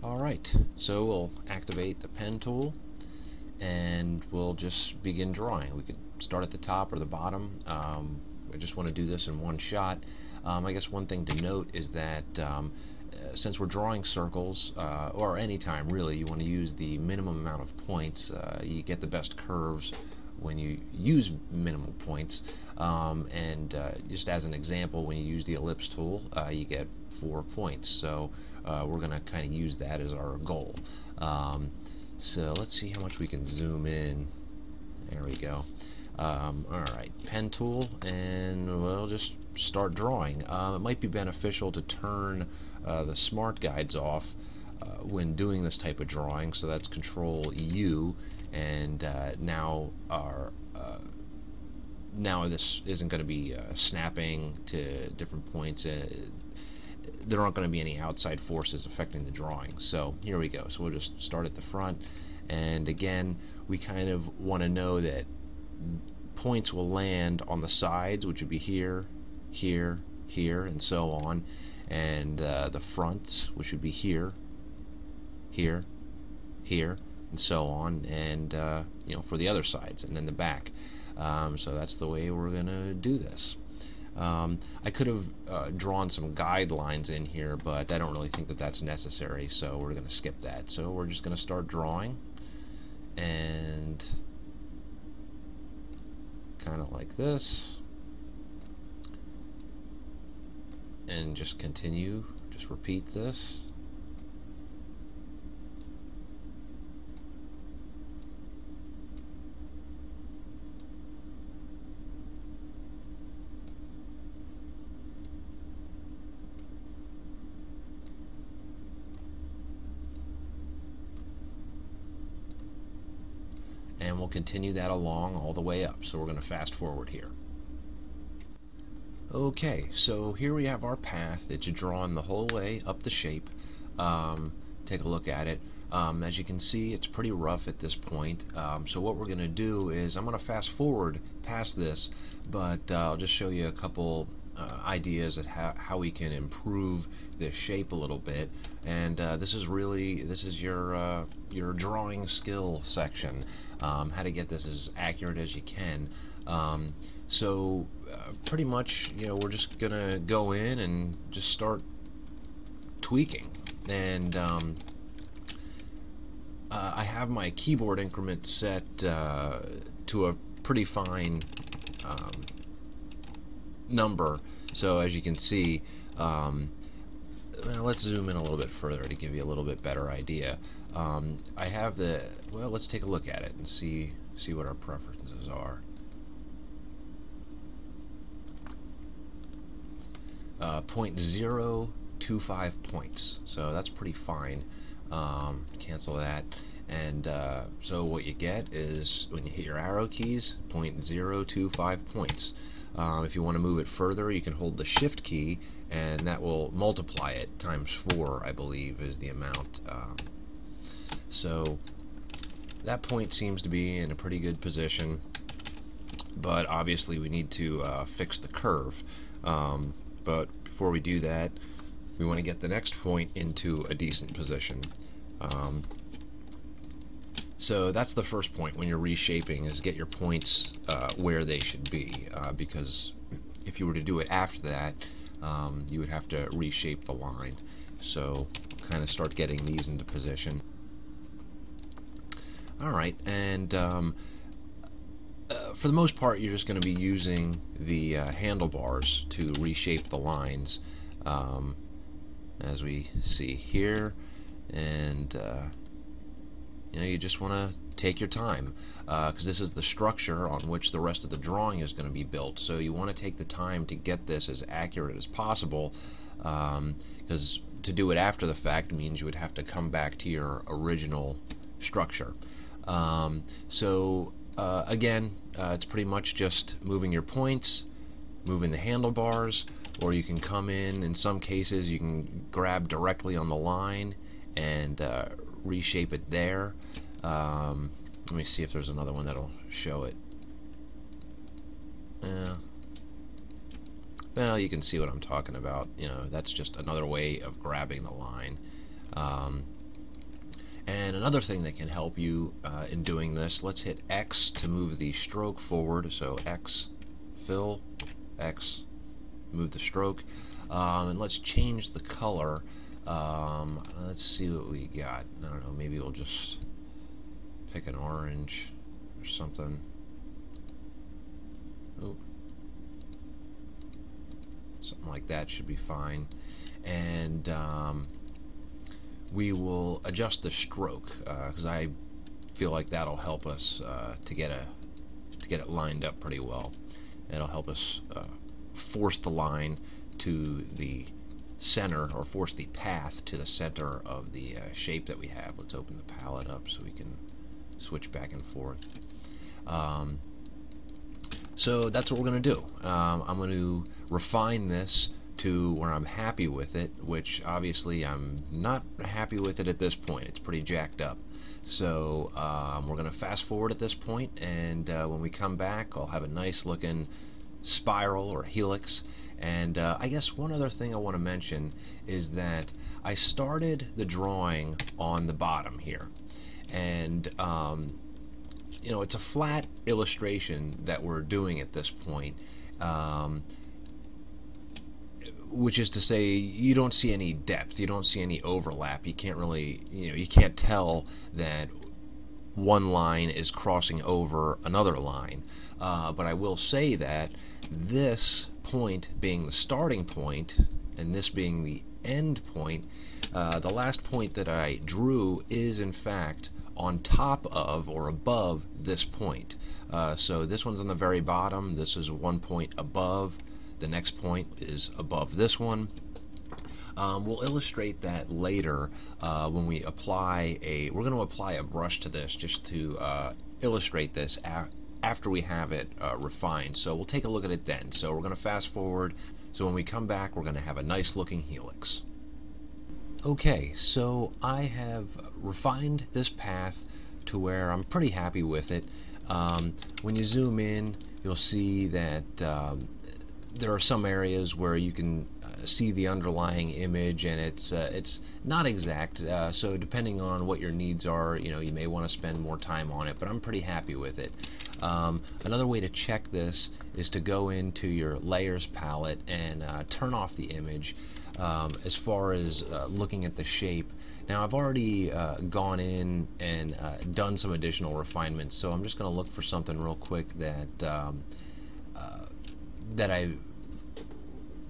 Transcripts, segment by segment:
Alright, so we'll activate the pen tool and we'll just begin drawing. We could start at the top or the bottom. I just want to do this in one shot. I guess one thing to note is that since we're drawing circles, or any time really, you want to use the minimum amount of points. You get the best curves when you use minimal points. Just as an example, when you use the ellipse tool, you get 4 points. So we're going to kind of use that as our goal. So let's see how much we can zoom in. There we go. Alright, pen tool, and we'll just start drawing. It might be beneficial to turn the smart guides off when doing this type of drawing, so that's Control U, and now this isn't going to be snapping to different points. There aren't going to be any outside forces affecting the drawing. So here we go. So we'll just start at the front, and again we kind of want to know that points will land on the sides, which would be here, here, here, and so on, and the front, which would be here, here, here, and so on, and for the other sides, and then the back. So that's the way we're gonna do this. I could have drawn some guidelines in here, but I don't really think that that's necessary, so we're going to skip that. So we're just going to start drawing, and kind of like this, and just continue, just repeat this. And we'll continue that along all the way up. So we're going to fast forward here. Okay, so here we have our path. It's drawn the whole way up the shape. Take a look at it. As you can see, it's pretty rough at this point. So what we're going to do is I'm going to fast forward past this, but I'll just show you a couple ideas at how we can improve this shape a little bit. And this is your drawing skill section. How to get this as accurate as you can. So pretty much, we're just gonna go in and just start tweaking. And I have my keyboard increment set to a pretty fine number. So as you can see, well, let's zoom in a little bit further to give you a little bit better idea. I have let's take a look at it and see what our preferences are. 0.025 points, so that's pretty fine. Cancel that, and so what you get is when you hit your arrow keys, 0.025 points. If you want to move it further, you can hold the shift key, and that will multiply it times 4, I believe, is the amount. So that point seems to be in a pretty good position, but obviously we need to fix the curve. But before we do that, we want to get the next point into a decent position. So that's the first point when you're reshaping, is get your points where they should be, because if you were to do it after that, you would have to reshape the line. So kind of start getting these into position. Alright, and for the most part you're just going to be using the handlebars to reshape the lines, as we see here, and you just want to take your time, because this is the structure on which the rest of the drawing is going to be built. So you want to take the time to get this as accurate as possible, because to do it after the fact means you would have to come back to your original structure. Again, it's pretty much just moving your points, moving the handlebars, or you can come in some cases you can grab directly on the line and reshape it there. Let me see if there's another one that'll show it. Well, you can see what I'm talking about. That's just another way of grabbing the line. And another thing that can help you in doing this, let's hit X to move the stroke forward. So X, fill, X, move the stroke. And let's change the color. Let's see what we got. I don't know, maybe we'll just pick an orange or something. Ooh. Something like that should be fine. And we will adjust the stroke because I feel like that'll help us to get it lined up pretty well. It'll help us force the line to the center, or force the path to the center of the shape that we have. Let's open the palette up so we can switch back and forth. So that's what we're going to do. I'm going to refine this to where I'm happy with it, which obviously I'm not happy with it at this point. It's pretty jacked up. So we're going to fast forward at this point, and when we come back, I'll have a nice looking spiral or helix. And I guess one other thing I want to mention is that I started the drawing on the bottom here, and you know, it's a flat illustration that we're doing at this point, which is to say you don't see any depth, you don't see any overlap. You can't really, you can't tell that one line is crossing over another line. But I will say that this point being the starting point and this being the end point, the last point that I drew is in fact on top of or above this point. So this one's on the very bottom, this is one point above, the next point is above this one. We'll illustrate that later when we apply we're going to apply a brush to this just to illustrate this after we have it refined. So we'll take a look at it then. So we're going to fast forward, so when we come back we're going to have a nice looking helix. Okay, so I have refined this path to where I'm pretty happy with it. When you zoom in, you'll see that there are some areas where you can see the underlying image, and it's not exact. So depending on what your needs are, you may want to spend more time on it, but I'm pretty happy with it. Another way to check this is to go into your layers palette and turn off the image. As far as looking at the shape, now I've already gone in and done some additional refinements, so I'm just going to look for something real quick that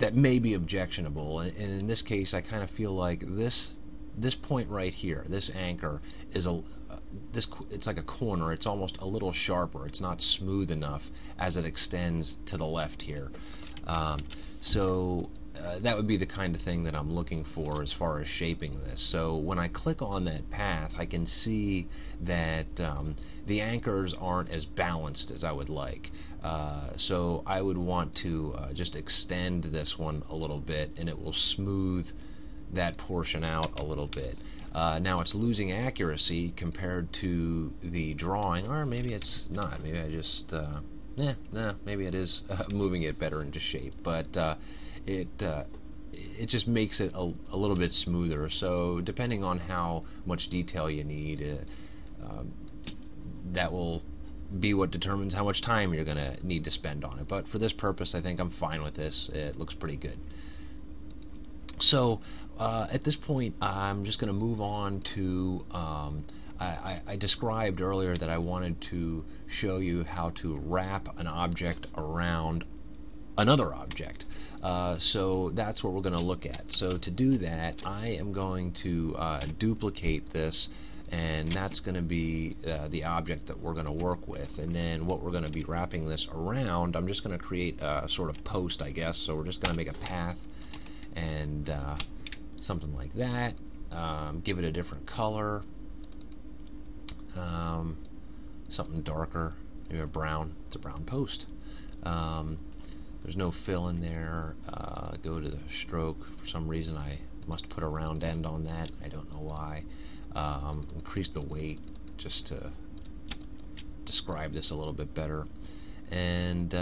that may be objectionable. And in this case, I kind of feel like this point right here, this anchor, is it's like a corner. It's almost a little sharper. It's not smooth enough as it extends to the left here. So that would be the kind of thing that I'm looking for as far as shaping this. So when I click on that path, I can see that the anchors aren't as balanced as I would like. So I would want to just extend this one a little bit, and it will smooth that portion out a little bit. Now it's losing accuracy compared to the drawing, or maybe it's not. Maybe I just maybe it is moving it better into shape, but it just makes it a little bit smoother. So depending on how much detail you need, that will be what determines how much time you're going to need to spend on it. But for this purpose, I think I'm fine with this. It looks pretty good. So at this point, I'm just going to move on to I described earlier that I wanted to show you how to wrap an object around another object. So that's what we're going to look at. So to do that, I am going to duplicate this, and that's going to be the object that we're going to work with. And then what we're going to be wrapping this around, I'm just going to create a sort of post, I guess. So we're just going to make a path and something like that. Give it a different color, something darker, maybe a brown. It's a brown post. There's no fill in there. Go to the stroke. For some reason I must put a round end on that. I don't know why. Increase the weight just to describe this a little bit better. And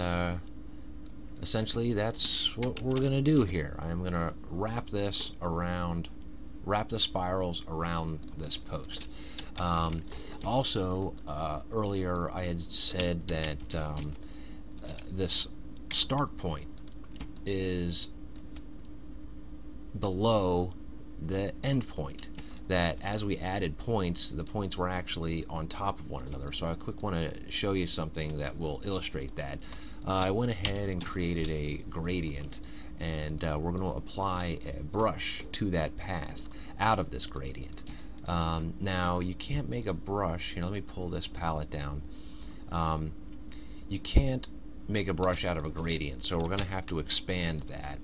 essentially that's what we're going to do here. I'm going to wrap this around wrap the spirals around this post. Also, earlier I had said that this start point is below the end point. That as we added points, the points were actually on top of one another. So I quick want to show you something that will illustrate that. I went ahead and created a gradient, and we're going to apply a brush to that path out of this gradient. Now you can't make a brush. Let me pull this palette down. You can't make a brush out of a gradient, so we're going to have to expand that.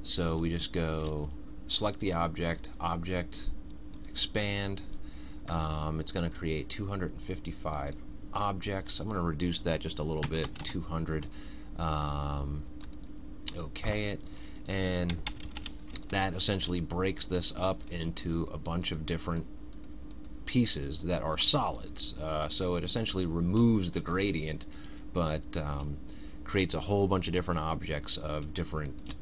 So we just go select the object, expand. It's going to create 255 objects. I'm going to reduce that just a little bit, 200. OK it, and that essentially breaks this up into a bunch of different pieces that are solids. So it essentially removes the gradient, but creates a whole bunch of different objects of different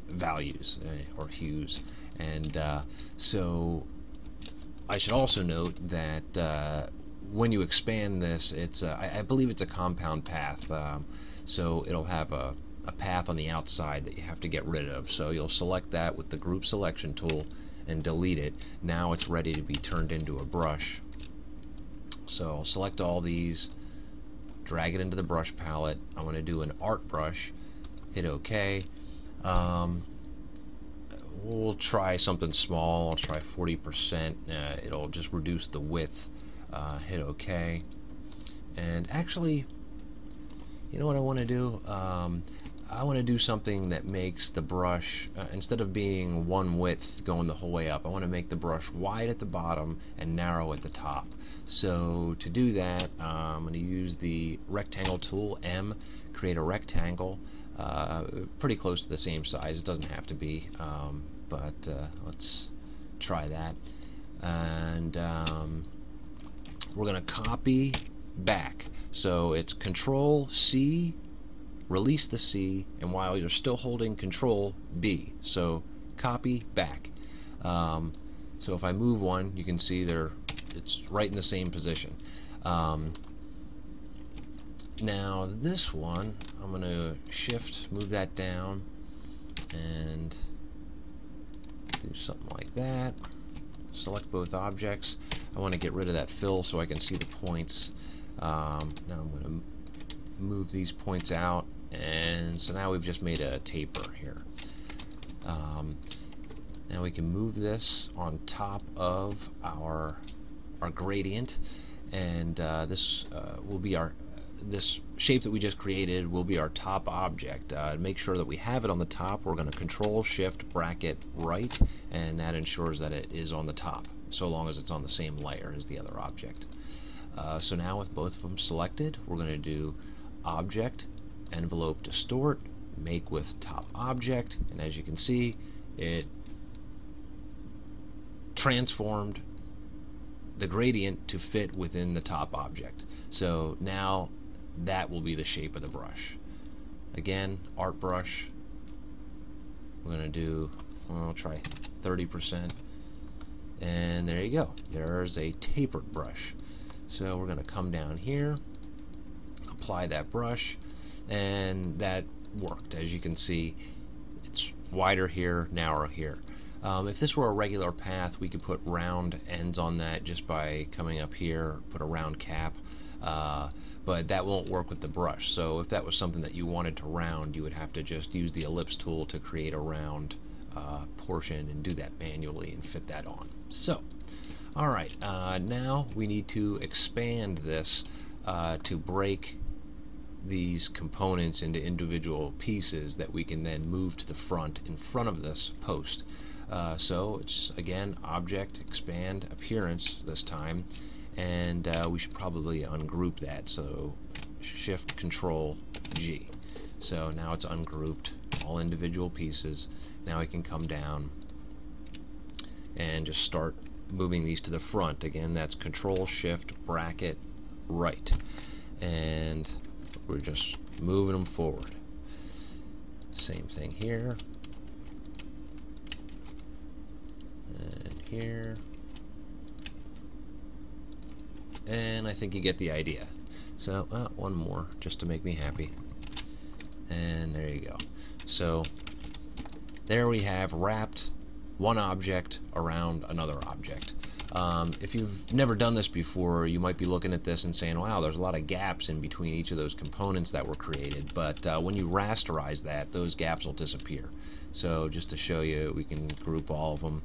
values or hues. And so I should also note that when you expand this, it's I believe it's a compound path, so it'll have a path on the outside that you have to get rid of. So you'll select that with the group selection tool and delete it. Now it's ready to be turned into a brush. So I'll select all these, drag it into the brush palette. I'm going to do an art brush, hit OK. We'll try something small. I'll try 40%. It'll just reduce the width. Hit OK. And actually, you know what I want to do? I want to do something that makes the brush, instead of being one width going the whole way up, I want to make the brush wide at the bottom and narrow at the top. So to do that, I'm going to use the rectangle tool, M, create a rectangle, pretty close to the same size. It doesn't have to be, but let's try that. And we're going to copy back. So it's Control C, release the C, and while you're still holding Control B, so copy back. So if I move one, you can see it's right in the same position. Now this one, I'm going to shift, move that down, and do something like that. Select both objects. I want to get rid of that fill so I can see the points. Now I'm going to move these points out, and so now we've just made a taper here. Now we can move this on top of our gradient, and this will be this shape that we just created will be our top object. Make sure that we have it on the top. We're going to Control Shift bracket right, and that ensures that it is on the top, so long as it's on the same layer as the other object. So now with both of them selected, we're going to do Object, Envelope Distort, Make with Top Object, and as you can see, it transformed the gradient to fit within the top object. So now that will be the shape of the brush. Again, Art Brush, we're going to do, I'll try 30%, and there you go. There's a tapered brush. So we're going to come down here, apply that brush, and that worked. As you can see, it's wider here, narrow here. If this were a regular path, we could put round ends on that just by coming up here, put a round cap, but that won't work with the brush. So if that was something that you wanted to round, you would have to just use the ellipse tool to create a round portion and do that manually and fit that on. So alright, now we need to expand this to break these components into individual pieces that we can then move to the front in front of this post. So it's again Object, Expand, Appearance this time, and we should probably ungroup that. So Shift Control G. So now it's ungrouped, all individual pieces. Now we can come down and just start moving these to the front. Again, that's Control Shift bracket right, and we're just moving them forward. Same thing here, and here. And I think you get the idea. So one more just to make me happy. And there you go. So there we have wrapped one object around another object. If you've never done this before, you might be looking at this and saying, wow, there's a lot of gaps in between each of those components that were created. But when you rasterize that, those gaps will disappear. So just to show you, we can group all of them.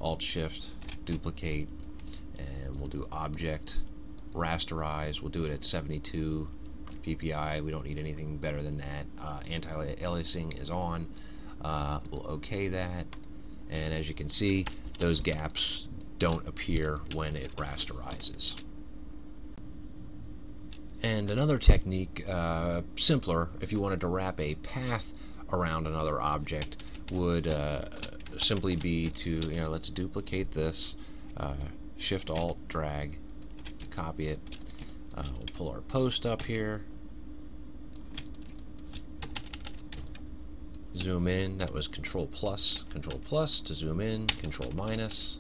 Alt-Shift, duplicate, and we'll do object, rasterize. We'll do it at 72 ppi. We don't need anything better than that. Anti-aliasing is on. We'll OK that, and as you can see, those gaps don't appear when it rasterizes. And another technique, simpler, if you wanted to wrap a path around another object, would simply be to, let's duplicate this, Shift Alt drag, copy it. We'll pull our post up here, zoom in. That was Control plus to zoom in, Control minus,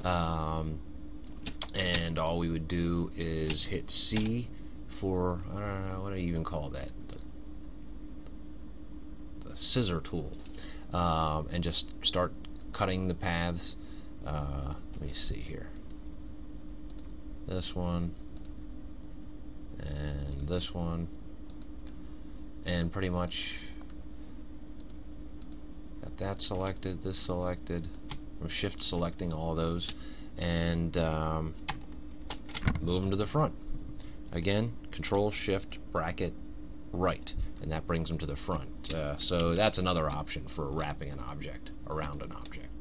and all we would do is hit C for, I don't know, what do you even call that, the scissor tool, and just start cutting the paths. Let me see here, this one and this one, and pretty much got that selected, this selected. I'm shift selecting all those, and move them to the front. Again, Control Shift bracket right, and that brings them to the front. So that's another option for wrapping an object around an object.